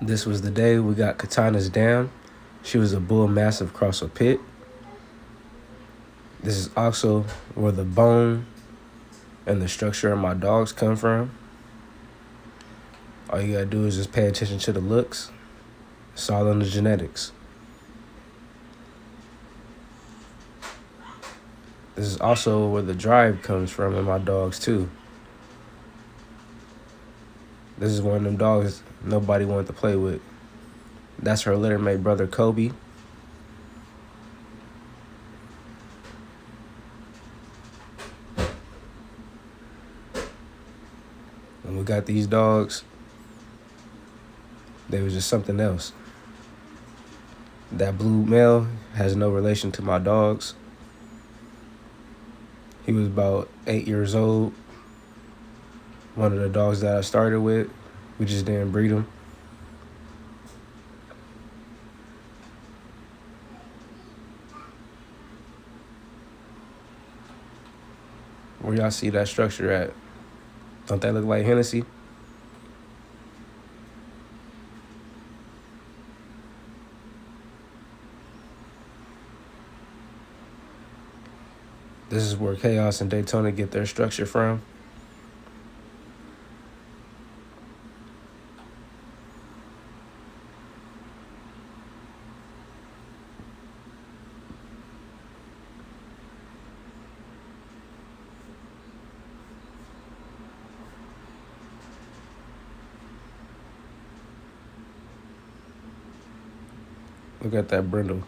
This was the day we got Kitana's dam. She was a bull mastiff across a pit. This is also where the bone and the structure of my dogs come from. All you gotta do is just pay attention to the looks. It's all in the genetics. This is also where the drive comes from in my dogs too. This is one of them dogs nobody wanted to play with. That's her littermate brother Kobe. When we got these dogs, they was just something else. That blue male has no relation to my dogs. He was about 8 years old. One of the dogs that I started with, we just didn't breed him. Where y'all see that structure at? Don't that look like Hennessy? This is where Chaos and Daytona get their structure from. Look at that brindle.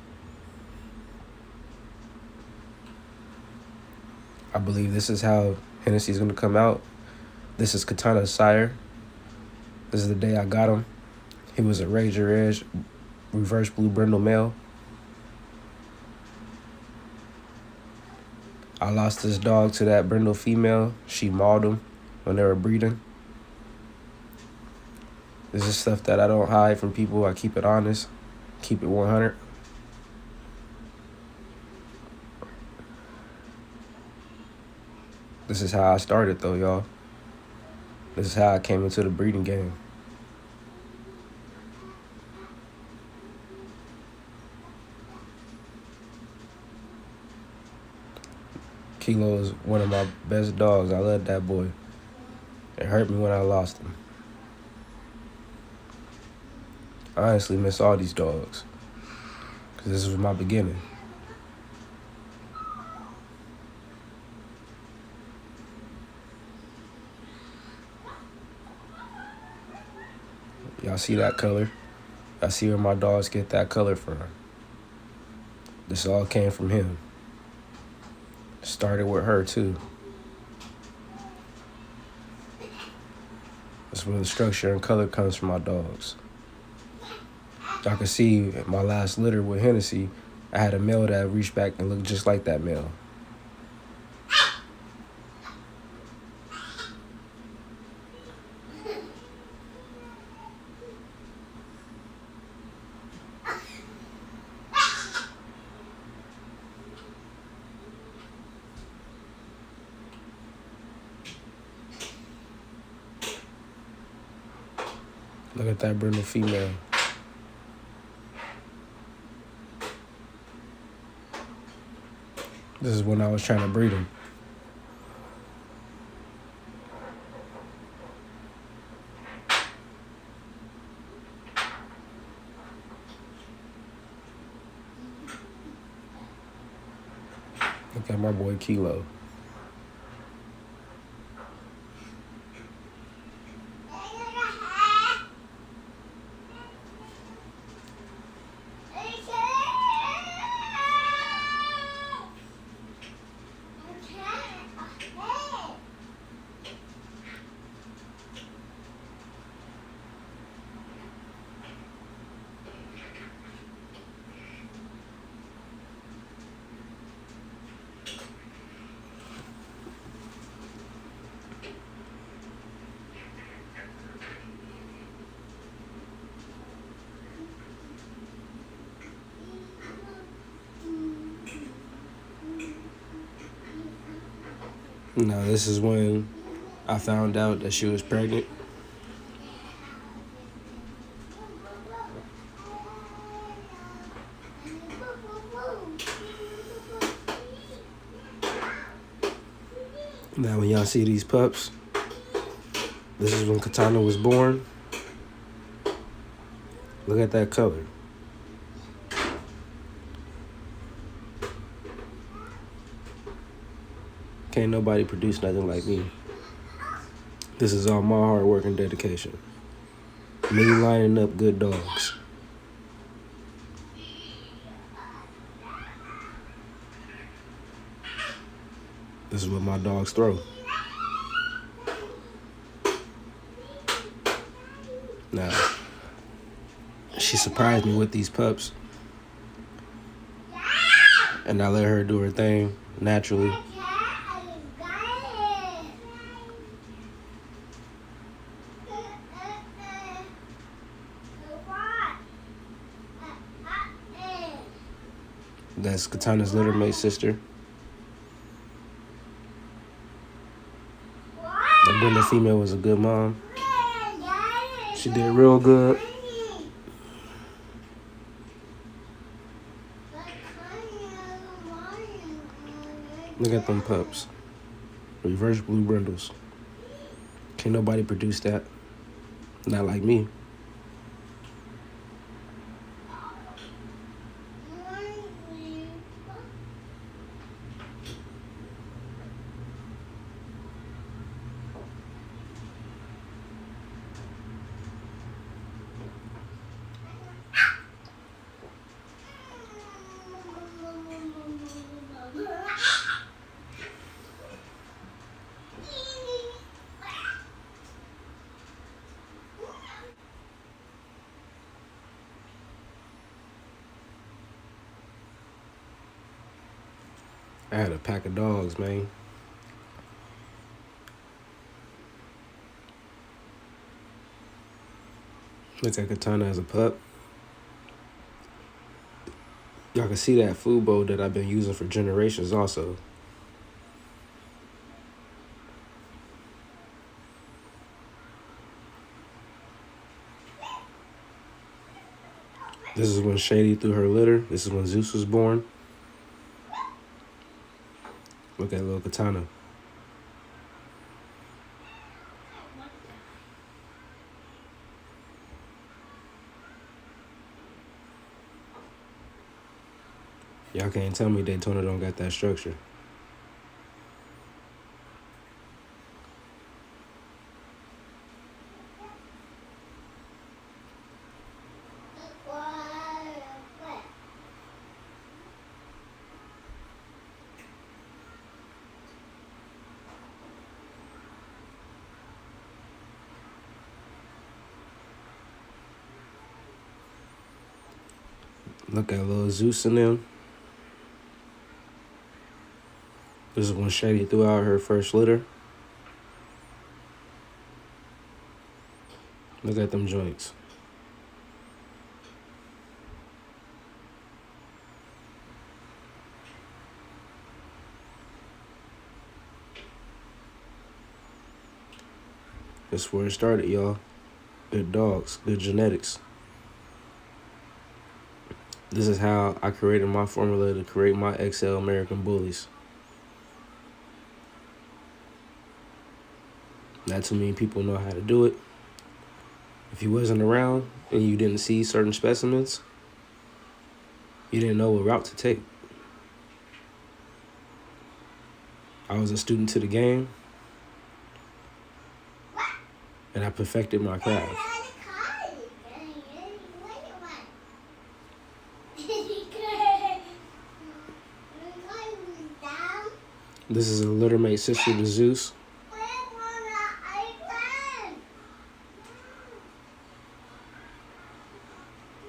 I believe this is how Hennessy's gonna come out. This is Kitana's sire. This is the day I got him. He was a Ranger Edge, reverse blue brindle male. I lost this dog to that brindle female. She mauled him when they were breeding. This is stuff that I don't hide from people. I keep it honest, keep it 100. This is how I started though, y'all. This is how I came into the breeding game. Kilo is one of my best dogs. I love that boy. It hurt me when I lost him. I honestly miss all these dogs, because this was my beginning. Y'all see that color? I see where my dogs get that color from. This all came from him. Started with her too. That's where the structure and color comes from my dogs. Y'all can see my last litter with Hennessy, I had a male that reached back and looked just like that male. Look at that brindle female. This is when I was trying to breed him. Look at my boy Kilo. Now this is when I found out that she was pregnant. Now, when y'all see these pups, this is when Kitana was born. Look at that color. Can't nobody produce nothing like me. This is all my hard work and dedication. Me lining up good dogs. This is what my dogs throw. Now, she surprised me with these pups. And I let her do her thing naturally. That's Kitana's littermate sister. The Brenda female was a good mom. She did real good. Look at them pups. Reverse blue brindles. Can't nobody produce that. Not like me. I had a pack of dogs, man. Look at Kitana as a pup. Y'all can see that food bowl that I've been using for generations also. This is when Shady threw her litter. This is when Zeus was born. Look at little Kitana. Y'all can't tell me Daytona don't got that structure. Look at little Zeus in them. This is when Shady threw out her first litter. Look at them joints. That's where it started, y'all. Good dogs, good genetics. This is how I created my formula to create my XL American Bullies. Not too many people know how to do it. If you wasn't around and you didn't see certain specimens, you didn't know what route to take. I was a student to the game, and I perfected my craft. This is a littermate sister to Zeus.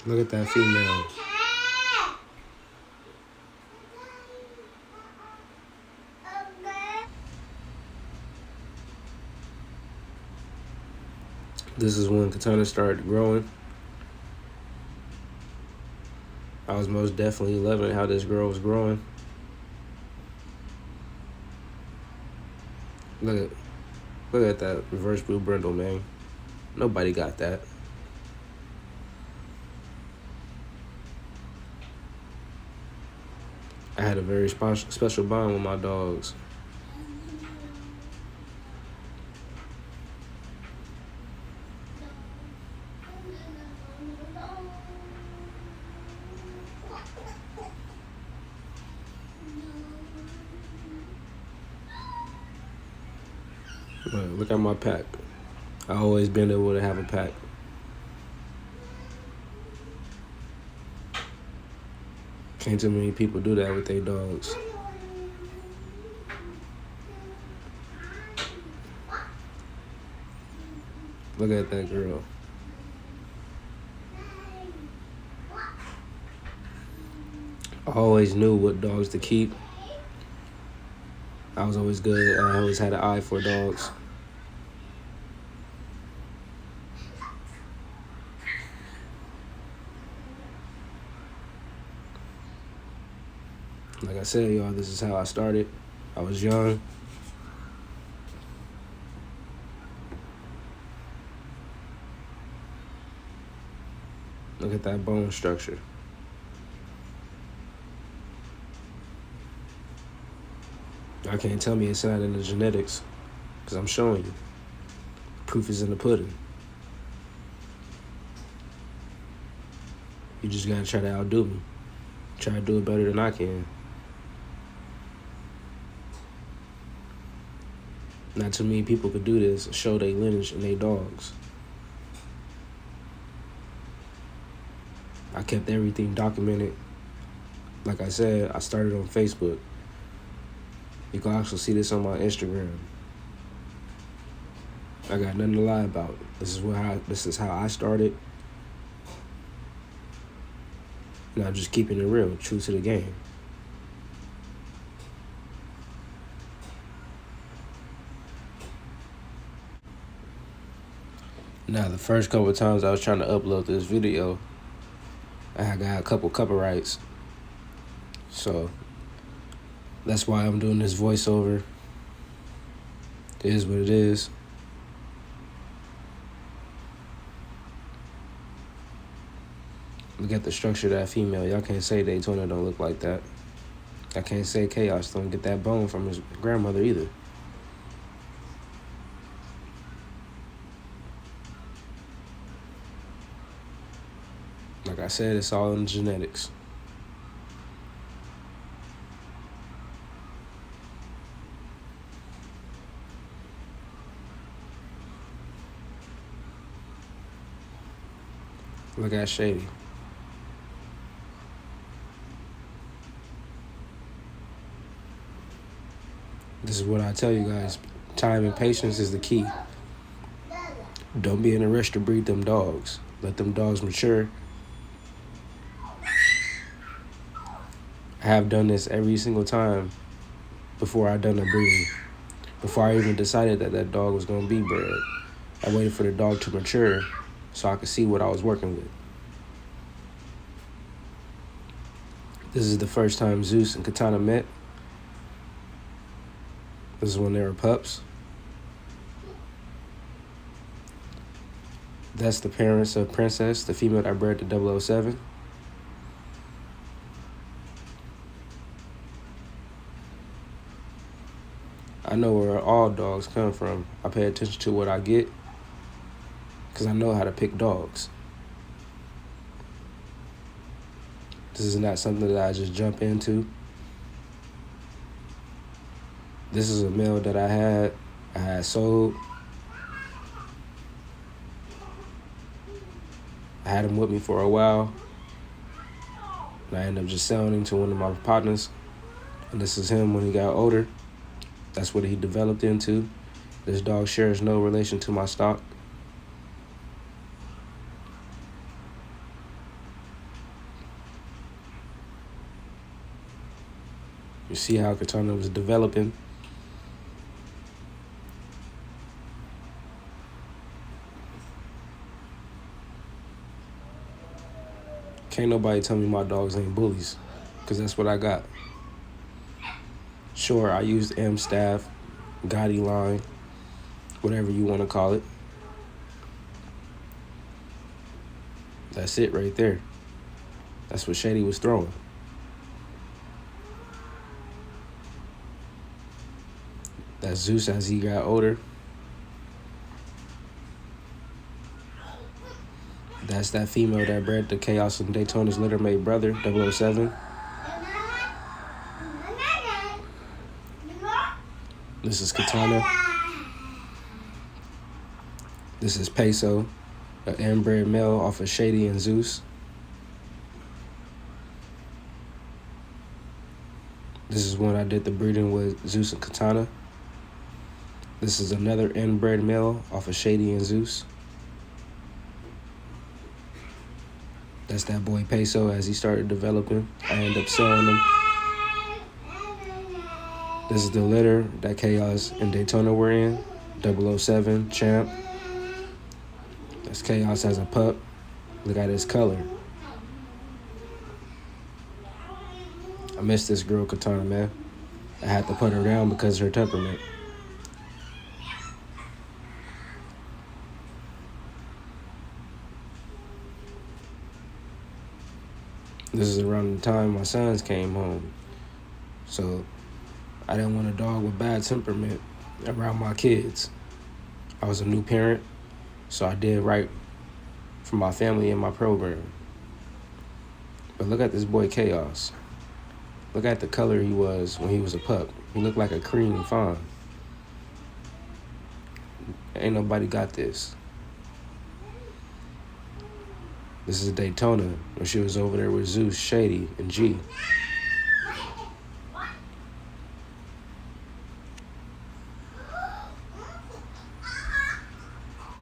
Look at that female. This is when Kitana started growing. I was most definitely loving how this girl was growing. Look at that reverse blue brindle, man. Nobody got that. I had a very special bond with my dogs. Look at my pack. I always been able to have a pack. Can't too many people do that with their dogs. Look at that girl. I always knew what dogs to keep. I was always good. I always had an eye for dogs. Like I said, y'all, this is how I started. I was young. Look at that bone structure. I can't tell me it's not in the genetics, because I'm showing you. Proof is in the pudding. You just gotta try to outdo me. Try to do it better than I can. Not too many people could do this, show their lineage and their dogs. I kept everything documented. Like I said, I started on Facebook. You can also see this on my Instagram. I got nothing to lie about. This is how I started. And I'm just keeping it real, true to the game. Now, the first couple of times I was trying to upload this video, I got a couple copyrights. So that's why I'm doing this voiceover. It is what it is. Look at the structure of that female. Y'all can't say Daytona don't look like that. I can't say Chaos don't get that bone from his grandmother either. Like I said, it's all in the genetics. Look at Shady. This is what I tell you guys. Time and patience is the key. Don't be in a rush to breed them dogs. Let them dogs mature. I have done this every single time before I done the breeding. Before I even decided that that dog was going to be bred. I waited for the dog to mature so I could see what I was working with. This is the first time Zeus and Kitana met. This is when they were pups. That's the parents of Princess, the female that bred the 007. I know where all dogs come from. I pay attention to what I get because I know how to pick dogs. This is not something that I just jump into. This is a male that I had sold. I had him with me for a while. And I ended up just selling him to one of my partners. And this is him when he got older. That's what he developed into. This dog shares no relation to my stock. You see how Kitana was developing. Can't nobody tell me my dogs ain't bullies, because that's what I got. Sure, I used M staff, Gotti line, whatever you want to call it. That's it right there. That's what Shady was throwing. That's Zeus as he got older. That's that female that bred the Chaos and Daytona's litter-mate brother, 007. This is Kitana. This is Peso, an inbred male off of Shady and Zeus. This is when I did the breeding with Zeus and Kitana. This is another inbred male off of Shady and Zeus. That's that boy Peso as he started developing. I ended up selling him. This is the litter that Chaos and Daytona were in. 007, Champ. That's Chaos as a pup. Look at his color. I miss this girl Kitana, man. I had to put her down because of her temperament. This is around the time my sons came home. So I didn't want a dog with bad temperament around my kids. I was a new parent, so I did right for my family and my program. But look at this boy Chaos. Look at the color he was when he was a pup. He looked like a cream fawn. Ain't nobody got this. This is Daytona when she was over there with Zeus, Shady, and G.